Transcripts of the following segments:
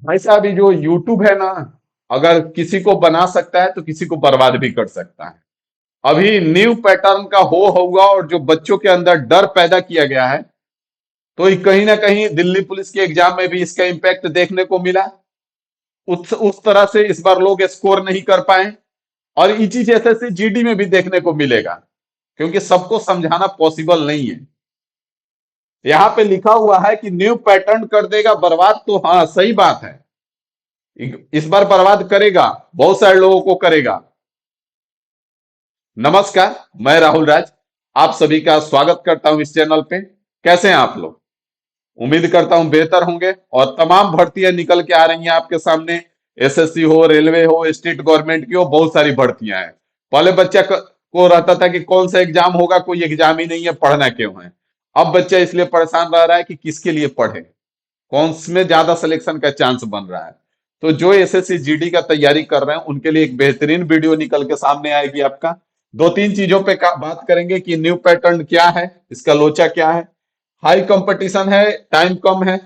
भाई साहब ये जो यूट्यूब है ना, अगर किसी को बना सकता है तो किसी को बर्बाद भी कर सकता है। अभी न्यू पैटर्न का हो होगा, और जो बच्चों के अंदर डर पैदा किया गया है, तो ये कहीं ना कहीं दिल्ली पुलिस के एग्जाम में भी इसका इम्पैक्ट देखने को मिला। उस तरह से इस बार लोग स्कोर नहीं कर पाए, और ये चीज एसएससी जीडी में भी देखने को मिलेगा, क्योंकि सबको समझाना पॉसिबल नहीं है। यहाँ पे लिखा हुआ है कि न्यू पैटर्न कर देगा बर्बाद, तो हाँ सही बात है, इस बार बर्बाद करेगा, बहुत सारे लोगों को करेगा। नमस्कार, मैं राहुल राज आप सभी का स्वागत करता हूं इस चैनल पे। कैसे हैं आप लोग? उम्मीद करता हूं बेहतर होंगे, और तमाम भर्तियां निकल के आ रही हैं आपके सामने। एसएससी हो, रेलवे हो, स्टेट गवर्नमेंट की हो, बहुत सारी भर्तियां हैं। पहले को रहता था कि कौन सा एग्जाम होगा, कोई एग्जाम ही नहीं है, पढ़ना क्यों है। अब बच्चा इसलिए परेशान रह रहा है कि किसके लिए पढ़े, कौन में ज्यादा सिलेक्शन का चांस बन रहा है। तो जो एसएससी जीडी का तैयारी कर रहे हैं उनके लिए एक बेहतरीन वीडियो निकल के सामने आएगी आपका। दो तीन चीजों पे बात करेंगे कि न्यू पैटर्न क्या है, इसका लोचा क्या है, हाई कंपटीशन है, टाइम कम है,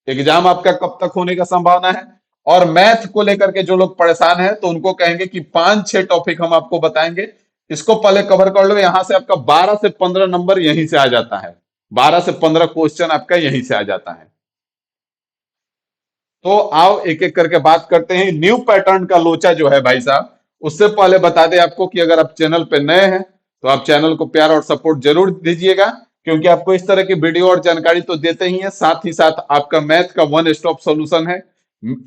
एग्जाम आपका कब तक होने का संभावना है, और मैथ को लेकर के जो लोग परेशान हैं तो उनको कहेंगे कि 5-6 टॉपिक हम आपको बताएंगे, इसको पहले कवर कर लो। यहां से आपका 12 से 15 नंबर यहीं से आ जाता है, 12 से 15 क्वेश्चन आपका यहीं से आ जाता है। तो आओ एक एक करके बात करते हैं। न्यू पैटर्न का लोचा जो है भाई साहब, उससे पहले बता दें आपको कि अगर आप चैनल पे नए हैं तो आप चैनल को प्यार और सपोर्ट जरूर दीजिएगा, क्योंकि आपको इस तरह की वीडियो और जानकारी तो देते ही है, साथ ही साथ आपका मैथ का वन स्टॉप सॉल्यूशन है।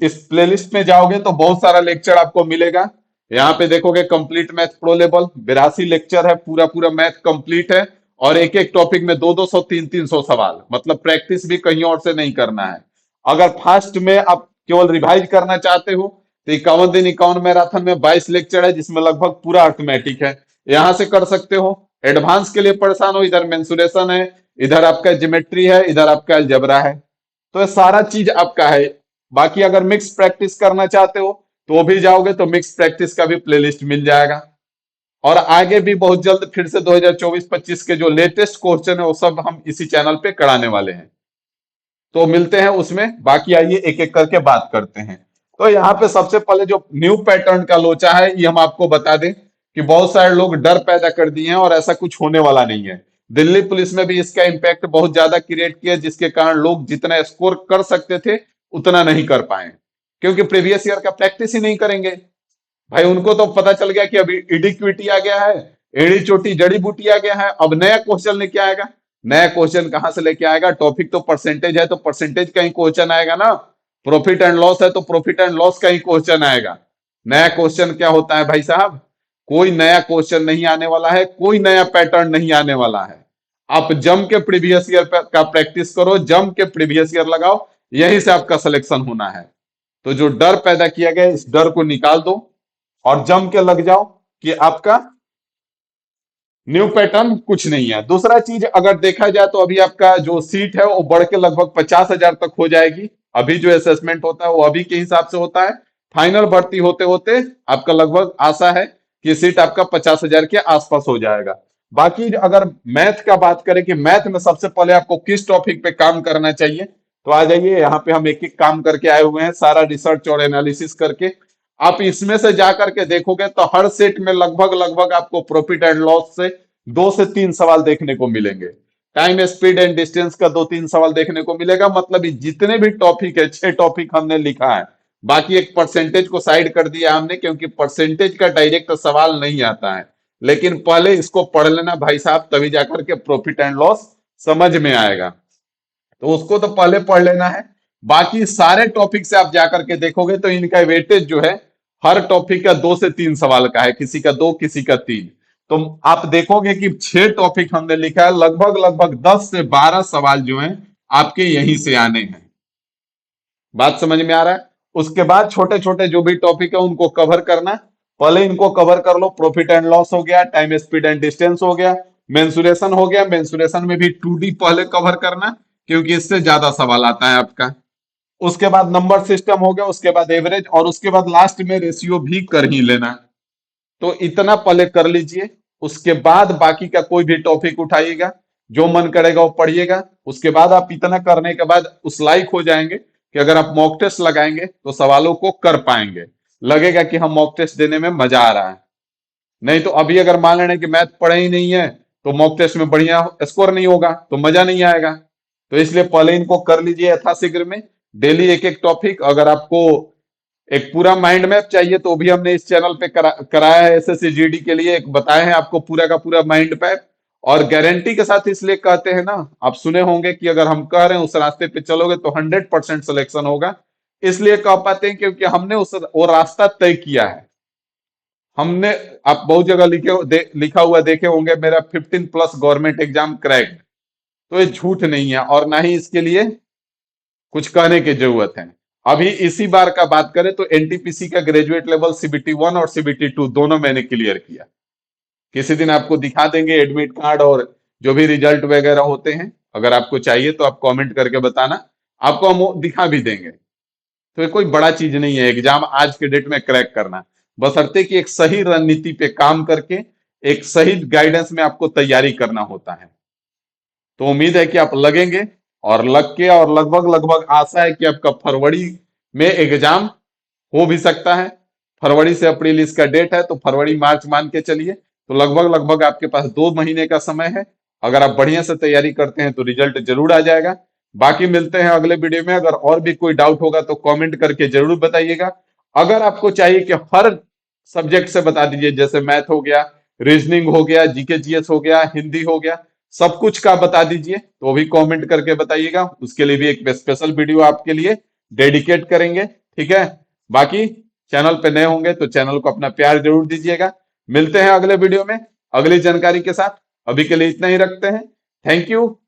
इस प्लेलिस्ट में जाओगे तो बहुत सारा लेक्चर आपको मिलेगा। यहाँ पे देखोगे complete math pro level 82 lecture है, पूरा पूरा मैथ कंप्लीट है, और एक एक टॉपिक में 200 300 सवाल, मतलब प्रैक्टिस भी कहीं और से नहीं करना है। अगर फास्ट में आप केवल रिवाइज करना चाहते हो तो 51 दिन 51 मैराथन में 22 लेक्चर है, जिसमें लगभग पूरा अर्थमेटिक है, यहां से कर सकते हो। एडवांस के लिए परेशान हो, इधर मेंसुरेशन है, इधर आपका ज्योमेट्री है, इधर आपका अलजेब्रा है, तो ये सारा चीज आपका है। बाकी अगर मिक्स प्रैक्टिस करना चाहते हो तो भी जाओगे तो मिक्स प्रैक्टिस का भी प्लेलिस्ट मिल जाएगा। और आगे भी बहुत जल्द फिर से 2024-25 के जो लेटेस्ट क्वेश्चन है वो सब हम इसी चैनल पे कराने वाले हैं, तो मिलते हैं उसमें। बाकी आइए एक एक करके बात करते हैं। तो यहाँ पे सबसे पहले जो न्यू पैटर्न का लोचा है, ये हम आपको बता दें कि बहुत सारे लोग डर पैदा कर दिए हैं, और ऐसा कुछ होने वाला नहीं है। दिल्ली पुलिस में भी इसका इम्पैक्ट बहुत ज्यादा क्रिएट किया, जिसके कारण लोग जितना स्कोर कर सकते थे उतना नहीं कर पाए, क्योंकि प्रीवियस ईयर का प्रैक्टिस ही नहीं करेंगे। भाई उनको तो पता चल गया कि अभी इडिक्विटी आ गया है, एड़ी चोटी जड़ी बूटी आ गया है, अब नया क्वेश्चन लेके आएगा। नया क्वेश्चन कहां से लेके आएगा? टॉपिक तो परसेंटेज है, तो परसेंटेज का ही क्वेश्चन आएगा ना। प्रॉफिट एंड लॉस है तो प्रॉफिट एंड लॉस का ही क्वेश्चन आएगा। नया क्वेश्चन क्या होता है भाई साहब? कोई नया क्वेश्चन नहीं आने वाला है, कोई नया पैटर्न नहीं आने वाला है। आप जम के प्रीवियस ईयर का प्रैक्टिस करो, जम के प्रीवियस ईयर लगाओ, यहीं से आपका सिलेक्शन होना है। तो जो डर पैदा किया गया इस डर को निकाल दो और जम के लग जाओ कि आपका न्यू पैटर्न कुछ नहीं है। दूसरा चीज अगर देखा जाए तो अभी आपका जो सीट है वो बढ़ के लगभग 50,000 तक हो जाएगी। अभी जो असेसमेंट होता है वो अभी के हिसाब से होता है, फाइनल भर्ती होते होते आपका लगभग आशा है कि सीट आपका 50,000 के आसपास हो जाएगा। बाकी अगर मैथ का बात करें कि मैथ में सबसे पहले आपको किस टॉपिक पे काम करना चाहिए, तो आ जाइए यहाँ पे हम एक एक काम करके आए हुए हैं, सारा रिसर्च और एनालिसिस करके। आप इसमें से जा करके देखोगे तो हर सेट में लगभग लगभग आपको प्रॉफिट एंड लॉस से 2 से 3 सवाल देखने को मिलेंगे। टाइम स्पीड एंड डिस्टेंस का 2-3 सवाल देखने को मिलेगा। मतलब ये जितने भी टॉपिक है, 6 टॉपिक हमने लिखा है, बाकी एक परसेंटेज को साइड कर दिया हमने, क्योंकि परसेंटेज का डायरेक्ट सवाल नहीं आता है। लेकिन पहले इसको पढ़ लेना भाई साहब, तभी जाकर के प्रॉफिट एंड लॉस समझ में आएगा, तो उसको तो पहले पढ़ लेना है। बाकी सारे टॉपिक से आप जाकर के देखोगे तो इनका वेटेज जो है, हर टॉपिक का 2 से 3 सवाल का है, किसी का 2, किसी का 3। तो आप देखोगे कि 6 टॉपिक हमने लिखा है, लगभग लगभग 10 से 12 सवाल जो हैं आपके यहीं से आने हैं। बात समझ में आ रहा है? उसके बाद छोटे छोटे जो भी टॉपिक है उनको कवर करना, पहले इनको कवर कर लो। प्रॉफिट एंड लॉस हो गया, टाइम स्पीड एंड डिस्टेंस हो गया, मेंसुरेशन हो गया। मेंसुरेशन में भी 2D पहले कवर करना, क्योंकि इससे ज्यादा सवाल आता है आपका। उसके बाद नंबर सिस्टम हो गया, उसके बाद एवरेज, और उसके बाद लास्ट में रेशियो भी कर ही लेना। तो इतना पहले कर लीजिए, उसके बाद बाकी का कोई भी टॉपिक उठाइएगा, जो मन करेगा वो पढ़िएगा। उसके बाद आप इतना करने के बाद उस लायक हो जाएंगे कि अगर आप मॉक टेस्ट लगाएंगे तो सवालों को कर पाएंगे, लगेगा कि हम मॉक टेस्ट देने में मजा आ रहा है। नहीं तो अभी अगर मान लेना कि मैथ पढ़े ही नहीं है तो मॉक टेस्ट में बढ़िया स्कोर नहीं होगा तो मजा नहीं आएगा। तो इसलिए पहले इनको कर लीजिए यथाशीघ्र में, डेली एक एक टॉपिक। अगर आपको एक पूरा माइंड मैप चाहिए तो भी हमने इस चैनल पे कराया है, एसएससी जीडी के लिए एक बताए हैं आपको पूरा का पूरा माइंड मैप। और गारंटी के साथ इसलिए कहते हैं ना, आप सुने होंगे कि अगर हम कह रहे हैं उस रास्ते पे चलोगे तो 100% सिलेक्शन होगा। इसलिए कह पाते हैं क्योंकि हमने उस वो रास्ता तय किया है। हमने, आप बहुत जगह लिखा हुआ देखे होंगे मेरा 15+ गवर्नमेंट एग्जाम क्रैक। तो ये झूठ नहीं है और ना ही इसके लिए कुछ कहने की जरूरत है। अभी इसी बार का बात करें तो एनटीपीसी का ग्रेजुएट लेवल सीबीटी 1 और सीबीटी 2 दोनों मैंने क्लियर किया। किसी दिन आपको दिखा देंगे एडमिट कार्ड और जो भी रिजल्ट वगैरह होते हैं, अगर आपको चाहिए तो आप कमेंट करके बताना, आपको हम वो दिखा भी देंगे। तो ये कोई बड़ा चीज नहीं है एग्जाम आज के डेट में क्रैक करना, बशर्ते कि एक सही रणनीति पे काम करके एक सही गाइडेंस में आपको तैयारी करना होता है। तो उम्मीद है कि आप लगेंगे और लग के, और लगभग लगभग आशा है कि आपका फरवरी में एग्जाम हो भी सकता है। फरवरी से अप्रैल इसका डेट है तो फरवरी मार्च मान के चलिए, तो लगभग लगभग आपके पास 2 महीने का समय है। अगर आप बढ़िया से तैयारी करते हैं तो रिजल्ट जरूर आ जाएगा। बाकी मिलते हैं अगले वीडियो में। अगर और भी कोई डाउट होगा तो कमेंट करके जरूर बताइएगा। अगर आपको चाहिए कि हर सब्जेक्ट से बता दीजिए, जैसे मैथ हो गया, रीजनिंग हो गया, जीके जीएस हो गया, हिंदी हो गया, सब कुछ का बता दीजिए तो भी कमेंट करके बताइएगा। उसके लिए भी एक स्पेशल वीडियो आपके लिए डेडिकेट करेंगे, ठीक है। बाकी चैनल पे नए होंगे तो चैनल को अपना प्यार जरूर दीजिएगा। मिलते हैं अगले वीडियो में अगली जानकारी के साथ। अभी के लिए इतना ही रखते हैं। Thank you.